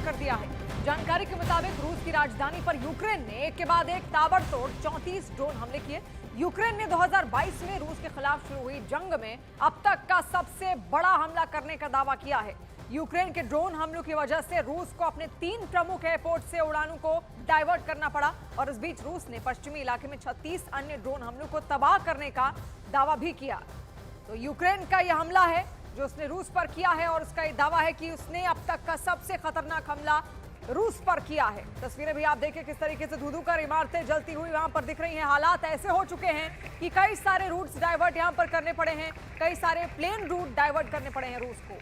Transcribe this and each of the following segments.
कर दिया है। जानकारी के मुताबिक रूस की राजधानी पर यूक्रेन ने एक के बाद एक ताबड़तोड़ 34 ड्रोन हमले किए। यूक्रेन ने 2022 में रूस के खिलाफ शुरू हुई जंग में अब तक का सबसे बड़ा हमला करने का दावा किया है। यूक्रेन के ड्रोन हमलों की वजह से रूस को अपने 3 प्रमुख एयरपोर्ट से उड़ानों को डाइवर्ट करना पड़ा और इस बीच रूस ने पश्चिमी इलाके में 36 अन्य ड्रोन हमलों को तबाह करने का दावा भी किया। तो यूक्रेन का यह हमला है जो उसने रूस पर किया है और उसका यह दावा है कि उसने अब तक का सबसे खतरनाक हमला रूस पर किया है। तस्वीरें भी आप देखिए किस तरीके से धुधु कर इमारतें जलती हुई वहां पर दिख रही हैं। हालात ऐसे हो चुके हैं कि कई सारे रूट्स डाइवर्ट यहां पर करने पड़े हैं, कई सारे प्लेन रूट डाइवर्ट करने पड़े हैं रूस को।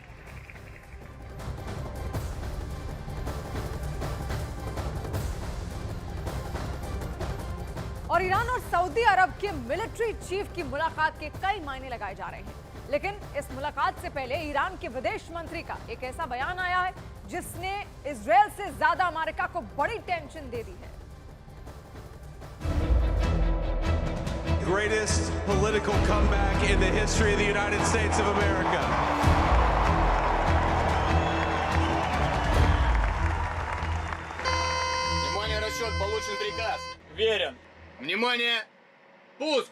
और ईरान और सऊदी अरब के मिलिट्री चीफ की मुलाकात के कई मायने लगाए जा रहे हैं, लेकिन इस मुलाकात से पहले ईरान के विदेश मंत्री का एक ऐसा बयान आया है जिसने इजरायल से ज्यादा अमेरिका को बड़ी टेंशन दे दी है। Greatest political comeback in the history of the United States of America. Внимание, расчет, получен приказ. Верен. Внимание, пуск!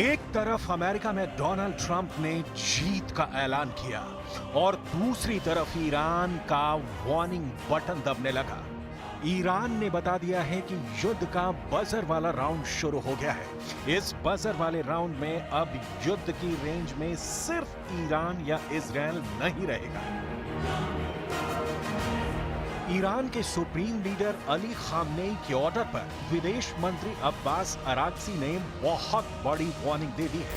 एक तरफ अमेरिका में डोनाल्ड ट्रंप ने जीत का ऐलान किया और दूसरी तरफ ईरान का वार्निंग बटन दबने लगा। ईरान ने बता दिया है कि युद्ध का बजर वाला राउंड शुरू हो गया है। इस बजर वाले राउंड में अब युद्ध की रेंज में सिर्फ ईरान या इजरायल नहीं रहेगा। ईरान के सुप्रीम लीडर अली खामनेई के ऑर्डर पर विदेश मंत्री अब्बास अराक्ची ने बहुत बड़ी वार्निंग दे दी है।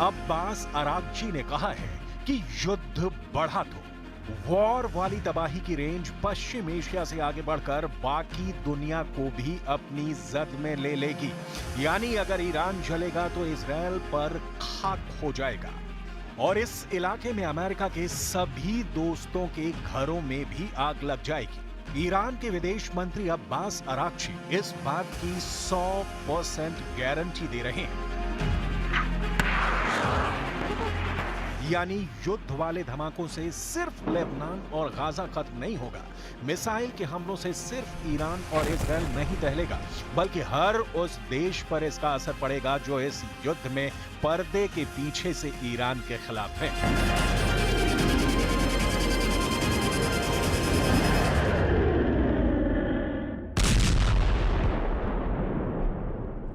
अब्बास अराक्ची ने कहा है कि युद्ध बढ़ा तो वॉर वाली तबाही की रेंज पश्चिम एशिया से आगे बढ़कर बाकी दुनिया को भी अपनी जद में ले लेगी। यानी अगर ईरान जलेगा तो इजरायल पर खाक हो जाएगा और इस इलाके में अमेरिका के सभी दोस्तों के घरों में भी आग लग जाएगी। ईरान के विदेश मंत्री अब्बास अराक्ची इस बात की 100% गारंटी दे रहे हैं। यानी युद्ध वाले धमाकों से सिर्फ लेबनान और गाजा खत्म नहीं होगा, मिसाइल के हमलों से सिर्फ ईरान और इजरायल नहीं टहलेगा, बल्कि हर उस देश पर इसका असर पड़ेगा जो इस युद्ध में पर्दे के पीछे से ईरान के खिलाफ है।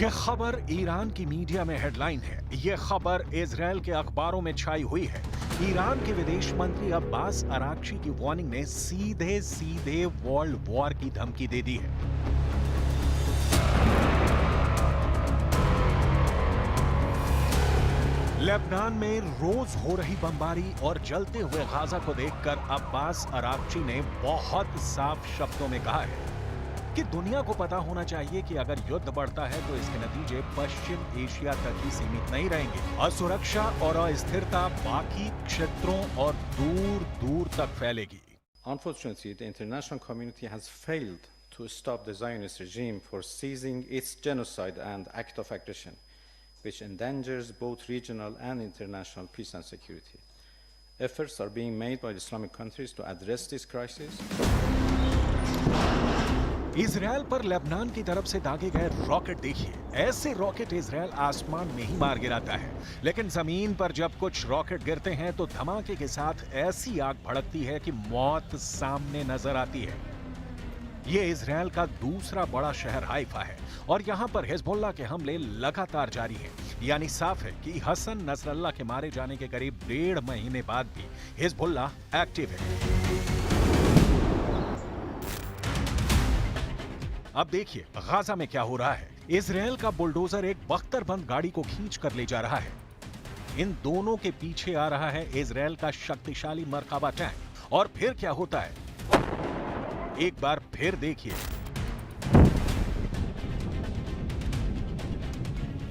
यह खबर ईरान की मीडिया में हेडलाइन है। यह खबर इजरायल के अखबारों में छाई हुई है। ईरान के विदेश मंत्री अब्बास अराक्ची की वार्निंग ने सीधे सीधे वर्ल्ड वॉर की धमकी दे दी है। लेबनान में रोज हो रही बमबारी और जलते हुए गाजा को देखकर अब्बास अराक्ची ने बहुत साफ शब्दों में कहा है कि दुनिया को पता होना चाहिए कि अगर युद्ध बढ़ता है तो इसके नतीजे पश्चिम एशिया तक ही सीमित नहीं रहेंगे। असुरक्षा और अस्थिरता बाकी क्षेत्रों और दूर दूर तक फैलेगी। Unfortunately, the international community has failed to stop the Zionist regime for seizing its genocide and act of aggression, which endangers both regional and international peace and security. Efforts are being made by the Islamic countries to address this crisis. Israel पर Lebanon की तरफ से दागे गए rocket देखिए। ऐसे rocket Israel आसमान में ही मार गिराता है, लेकिन जमीन पर जब कुछ रॉकेट गिरते हैं तो धमाके के साथ ऐसी आग भड़कती है कि मौत सामने नजर आती है। ये इजरायल का दूसरा बड़ा शहर हाइफा है और यहाँ पर हिजबुल्लाह के हमले लगातार जारी हैं। यानी साफ है कि हसन नसरल्लाह के मारे जाने के करीब 1.5 महीने बाद भी हिजबुल्लाह एक्टिव है। अब देखिए गाजा में क्या हो रहा है। इजरायल का बुलडोजर एक बख्तरबंद गाड़ी को खींच कर ले जा रहा है। इन दोनों के पीछे आ रहा है इजरायल का शक्तिशाली मरकाबा टैंक। और फिर क्या होता है, एक बार फिर देखिए।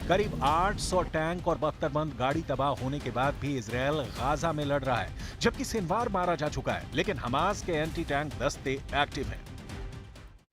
करीब 800 टैंक और बख्तरबंद गाड़ी तबाह होने के बाद भी इजरायल गाजा में लड़ रहा है, जबकि सिनवार मारा जा चुका है, लेकिन हमास के एंटी टैंक दस्ते एक्टिव हैं।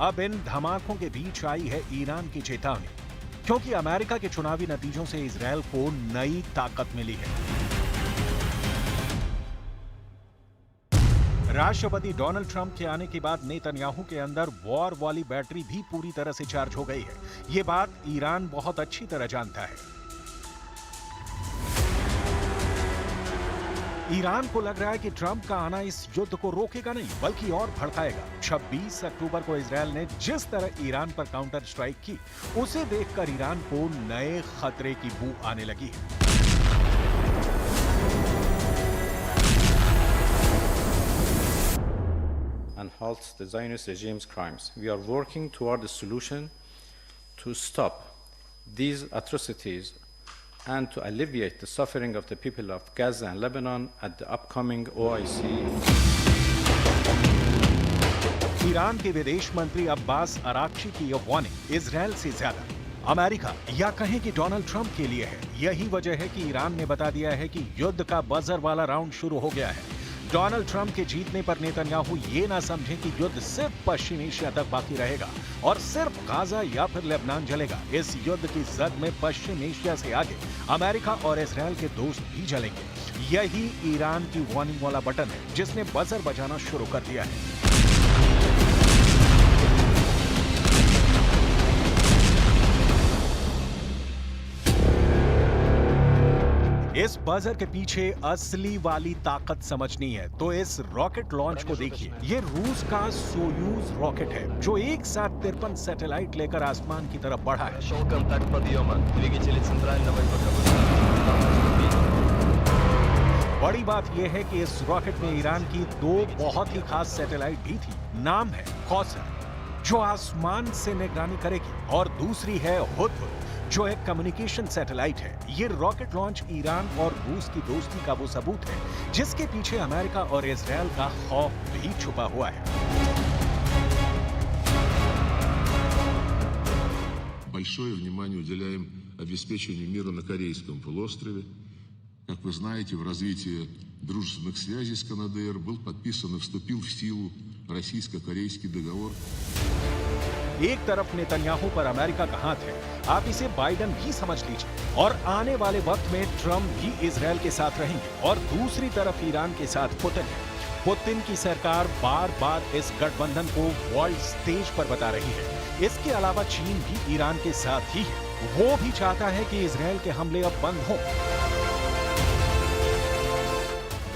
अब इन धमाकों के बीच आई है ईरान की चेतावनी, क्योंकि अमेरिका के चुनावी नतीजों से इजरायल को नई ताकत मिली है। राष्ट्रपति डोनाल्ड ट्रंप के आने के बाद नेतन्याहू के अंदर वॉर वाली बैटरी भी पूरी तरह से चार्ज हो गई है। ये बात ईरान बहुत अच्छी तरह जानता है। ईरान को लग रहा है कि ट्रंप का आना इस युद्ध को रोकेगा नहीं, बल्कि और भड़काएगा। 26 अक्टूबर को इजरायल ने जिस तरह ईरान पर काउंटर स्ट्राइक की, उसे देखकर ईरान को नए खतरे की बू आने लगी है। And halt the Zionist regime's crimes. We are working toward a solution to stop these atrocities and to alleviate the suffering of the people of Gaza and Lebanon at the upcoming OIC. Iran के विदेश मंत्री Abbas Araghchi की यह warning Israel से ज्यादा America या कहें कि डोनाल्ड ट्रंप के लिए है। यही वजह है कि ईरान ने बता दिया है कि युद्ध का बजर वाला राउंड शुरू हो गया है। डोनाल्ड ट्रंप के जीतने पर नेतन्याहू ये ना समझें कि युद्ध सिर्फ पश्चिम एशिया तक बाकी रहेगा और सिर्फ गाजा या फिर लेबनान जलेगा। इस युद्ध की जद में पश्चिम एशिया से आगे अमेरिका और इजरायल के दोस्त भी जलेंगे। यही ईरान की वार्निंग वाला बटन है जिसने बजर बजाना शुरू कर दिया है। इस बजर के पीछे असली वाली ताकत समझनी है तो इस रॉकेट लॉन्च को देखिए। ये रूस का सोयूज रॉकेट है जो एक साथ 53 सैटेलाइट लेकर आसमान की तरफ बढ़ा है। बड़ी बात यह है कि इस रॉकेट में ईरान की 2 बहुत ही खास सैटेलाइट भी थी। नाम है कौसर, जो आसमान से निगरानी करेगी, और दूसरी है हुदहुद, जो एक कम्युनिकेशन सैटेलाइट है। ये रॉकेट लॉन्च ईरान और रूस की दोस्ती का वो सबूत है जिसके पीछे अमेरिका और इजरायल का खौफ भी छुपा हुआ है। Большое внимание уделяем обеспечению мира на Корейском полуострове. Как вы знаете, в развитии дружественных связей с КНДР был подписан и вступил в силу российско-корейский договор. एक तरफ नेतन्याहू पर अमेरिका का हाथ है, आप इसे बाइडेन भी समझ लीजिए, और आने वाले वक्त में ट्रंप भी इजरायल के साथ रहेंगे, और दूसरी तरफ ईरान के साथ पुतिन है। पुतिन की सरकार बार बार इस गठबंधन को वर्ल्ड स्टेज पर बता रही है। इसके अलावा चीन भी ईरान के साथ ही है। वो भी चाहता है कि इजरायल के हमले अब बंद हों।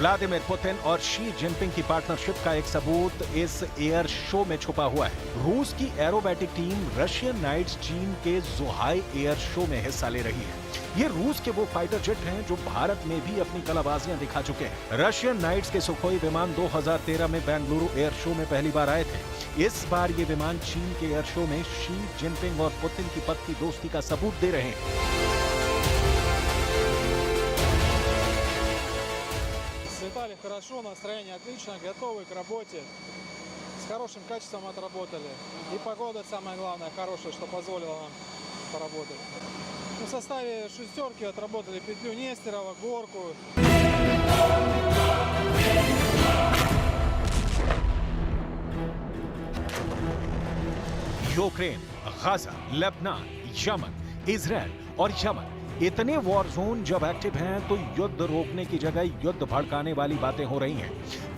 व्लादिमीर पुतिन और शी जिनपिंग की पार्टनरशिप का एक सबूत इस एयर शो में छुपा हुआ है। रूस की एरोबैटिक टीम रशियन नाइट्स चीन के जुहाई एयर शो में हिस्सा ले रही है। ये रूस के वो फाइटर जेट हैं जो भारत में भी अपनी कलाबाजियां दिखा चुके हैं। रशियन नाइट्स के सुखोई विमान 2013 में बेंगलुरु एयर शो में पहली बार आए थे। इस बार ये विमान चीन के एयर शो में शी जिनपिंग और पुतिन की पक्की दोस्ती का सबूत दे रहे हैं। Летали хорошо, настроение отлично, готовы к работе, с хорошим качеством отработали. И погода, самое главное, хорошая, что позволила нам поработать. В составе шестерки отработали петлю Нестерова, горку. Ukraine, Gaza, Lebanon, Yemen, Israel और यमन, इतने वॉर जोन जब एक्टिव हैं तो युद्ध रोकने की जगह युद्ध भड़काने वाली बातें हो रही हैं।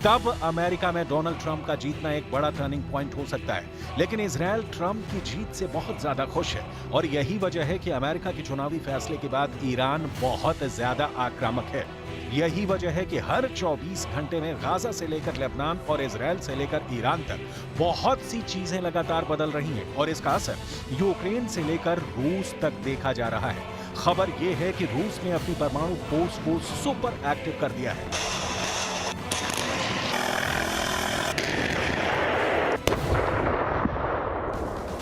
तब अमेरिका में डोनाल्ड ट्रंप का जीतना एक बड़ा टर्निंग पॉइंट हो सकता है, लेकिन इजरायल ट्रंप की जीत से बहुत ज्यादा खुश है, और यही वजह है कि अमेरिका के चुनावी फैसले के बाद ईरान बहुत ज्यादा आक्रामक है। यही वजह है कि हर 24 घंटे में गाजा से लेकर लेबनान और इजराइल से लेकर ईरान तक बहुत सी चीजें लगातार बदल रही हैं और इसका असर यूक्रेन से लेकर रूस तक देखा जा रहा है। खबर यह है कि रूस ने अपनी परमाणु फोर्स को सुपर एक्टिव कर दिया है।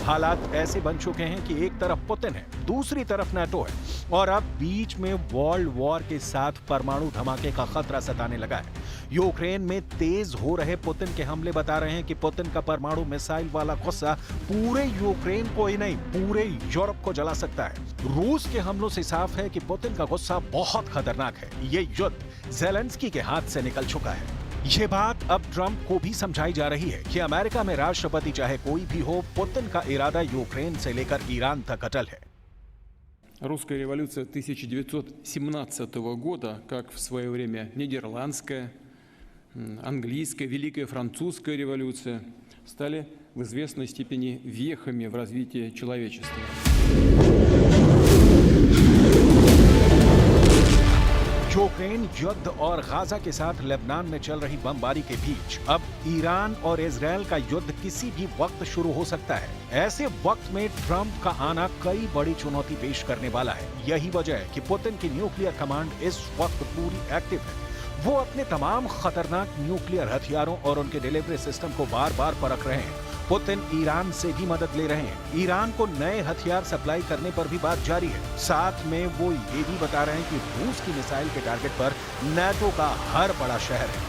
हालात ऐसे बन चुके हैं कि एक तरफ पुतिन है, दूसरी तरफ नाटो है और अब बीच में वर्ल्ड वॉर के साथ परमाणु धमाके का खतरा सताने लगा है। यूक्रेन में तेज हो रहे पुतिन के हमले बता रहे हैं कि पुतिन का परमाणु मिसाइल वाला गुस्सा पूरे यूक्रेन को ही नहीं पूरे यूरोप को जला सकता है। रूस के हमलों से साफ है कि पुतिन का गुस्सा बहुत खतरनाक है। ये युद्ध ज़ेलेंस्की के हाथ से निकल चुका है। ये बात अब ट्रंप को भी समझाई जा रही है कि अमेरिका में राष्ट्रपति चाहे कोई भी हो, पुतिन का इरादा यूक्रेन से लेकर ईरान तक अटल है। Русская революция 1917 года, как в свое время Нидерландская, английская, Великая Французская революция, стали в известной степени вехами в развитии человечества. यूक्रेन युद्ध और गाजा के साथ लेबनान में चल रही बमबारी के बीच अब ईरान और इजराइल का युद्ध किसी भी वक्त शुरू हो सकता है। ऐसे वक्त में ट्रंप का आना कई बड़ी चुनौती पेश करने वाला है। यही वजह है कि पुतिन की न्यूक्लियर कमांड इस वक्त पूरी एक्टिव है। वो अपने तमाम खतरनाक न्यूक्लियर हथियारों और उनके डिलीवरी सिस्टम को बार बार परख रहे हैं। पुतिन ईरान से भी मदद ले रहे हैं। ईरान को नए हथियार सप्लाई करने पर भी बात जारी है। साथ में वो ये भी बता रहे हैं कि रूस की मिसाइल के टारगेट पर नाटो का हर बड़ा शहर है।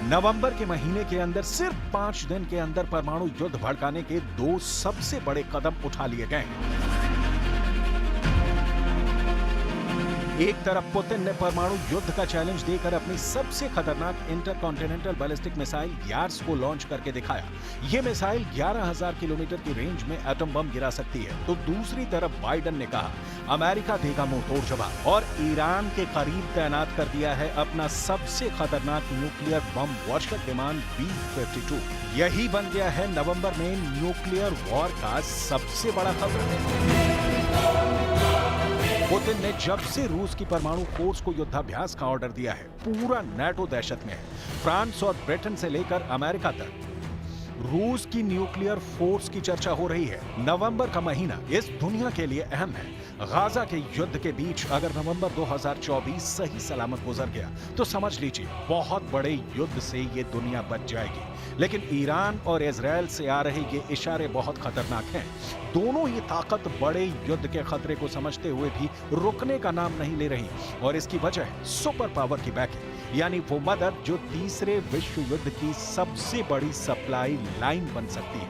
नवंबर के महीने के अंदर सिर्फ 5 दिन के अंदर परमाणु युद्ध भड़काने के 2 सबसे बड़े कदम उठा लिए गए हैं। एक तरफ पुतिन ने परमाणु युद्ध का चैलेंज देकर अपनी सबसे खतरनाक इंटरकॉन्टिनेंटल बैलिस्टिक मिसाइल यार्स को लॉन्च करके दिखाया। ये मिसाइल 11,000 किलोमीटर की रेंज में एटम बम गिरा सकती है। तो दूसरी तरफ बाइडेन ने कहा अमेरिका देगा मुंहतोड़ जवाब और ईरान के करीब तैनात कर दिया है अपना सबसे खतरनाक न्यूक्लियर बम वर्षक विमान B-52। यही बन गया है नवंबर में न्यूक्लियर वॉर का सबसे बड़ा खतरा। पुतिन ने जब से रूस की परमाणु फोर्स को युद्धाभ्यास का ऑर्डर दिया है, पूरा नाटो दहशत में है। फ्रांस और ब्रिटेन से लेकर अमेरिका तक रूस की न्यूक्लियर फोर्स की चर्चा हो रही है। नवंबर का महीना इस दुनिया के लिए अहम है। गाजा के युद्ध के बीच अगर नवंबर 2024 सही सलामत गुजर गया तो समझ लीजिए बहुत बड़े युद्ध से ये दुनिया बच जाएगी। लेकिन ईरान और इजराइल से आ रहे ये इशारे बहुत खतरनाक हैं। दोनों ही ताकत बड़े युद्ध के खतरे को समझते हुए भी रुकने का नाम नहीं ले रही और इसकी वजह है सुपर पावर की बैकिंग, यानी वो मदद जो तीसरे विश्व युद्ध की सबसे बड़ी सप्लाई लाइन बन सकती है।